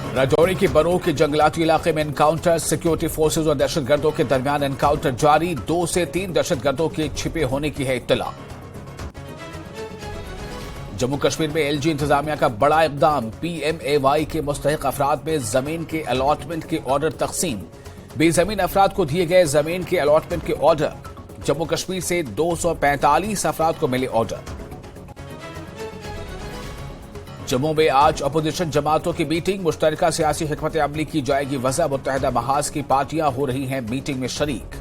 राजौरी के बनो के जंगलाती इलाके में एनकाउंटर, सिक्योरिटी फोर्सेज और दहशतगर्दों के दरमियान एनकाउंटर जारी। 2 से 3 दहशतगर्दों के छिपे होने की है इत्तला। जम्मू कश्मीर में एलजी इंतजामिया का बड़ा इकदाम, पीएमएवाई के मुस्तहिक अफराद में जमीन के अलॉटमेंट के ऑर्डर तकसीम। बेजमीन अफराद को दिए गए जमीन के अलॉटमेंट के ऑर्डर। जम्मू कश्मीर से 245 अफराद को मिले ऑर्डर। जम्मू में आज अपोजिशन जमातों की मीटिंग, मुश्तरका सियासी हिकमत अमली की जाएगी वजह। मुत्तहिदा महाज की पार्टियां हो रही हैं मीटिंग में शरीक।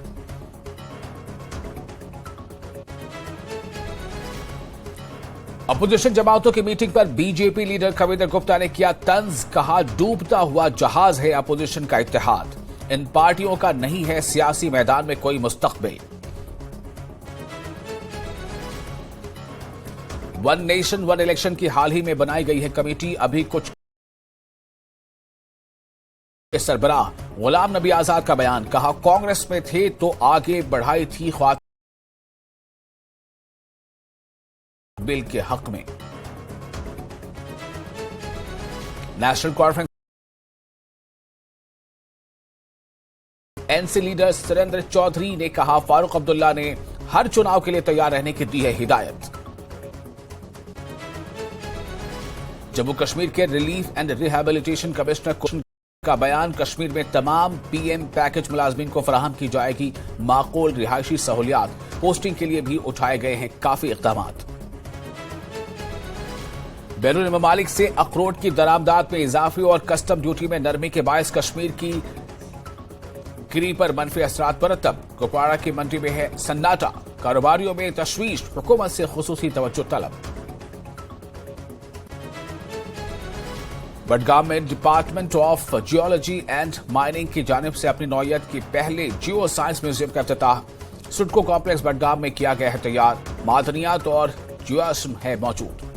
अपोजिशन जमातों की मीटिंग पर बीजेपी लीडर कविंदर गुप्ता ने किया तंज, कहा डूबता हुआ जहाज है अपोजिशन का इत्तेहाद, इन पार्टियों का नहीं है सियासी मैदान में कोई मुस्तकबिल। वन नेशन वन इलेक्शन की हाल ही में बनाई गई है कमेटी। अभी कुछ सरबराह गुलाम नबी आजाद का बयान, कहा कांग्रेस में थे तो आगे बढ़ाई थी ख्वात बिल के हक में। National Conference NC leader Surendra Choudhary ने कहा फारूक अब्दुल्ला ने हर चुनाव के लिए तैयार रहने की दी है हिदायत। जम्मू कश्मीर के रिलीफ एंड रिहैबिलिटेशन कमिश्नर का बयान, कश्मीर में तमाम पीएम पैकेज मुलाजमीन को फराहम की जाएगी माकूल रिहायशी सहूलियात। पोस्टिंग के लिए भी उठाए गए हैं काफी इकदाम। बैरून ममालिक से अखरोट की दरामदात में इजाफे और कस्टम ड्यूटी में नरमी के बायस कश्मीर की गिरी पर मनफी असरात मरतब। कुपवाड़ा की मंडी में है सन्नाटा, कारोबारियों में तशवीश, हुकूमत से खुसूसी तवज्जो तलब। बडगाम में department of geology and mining की जानिब से अपनी नौयत की पहले जियो साइंस म्यूजियम का इफ्तिताह। सुडको कॉम्प्लेक्स बडगाम में किया गया है तैयार। मादनियात और जियोस्म है मौजूद।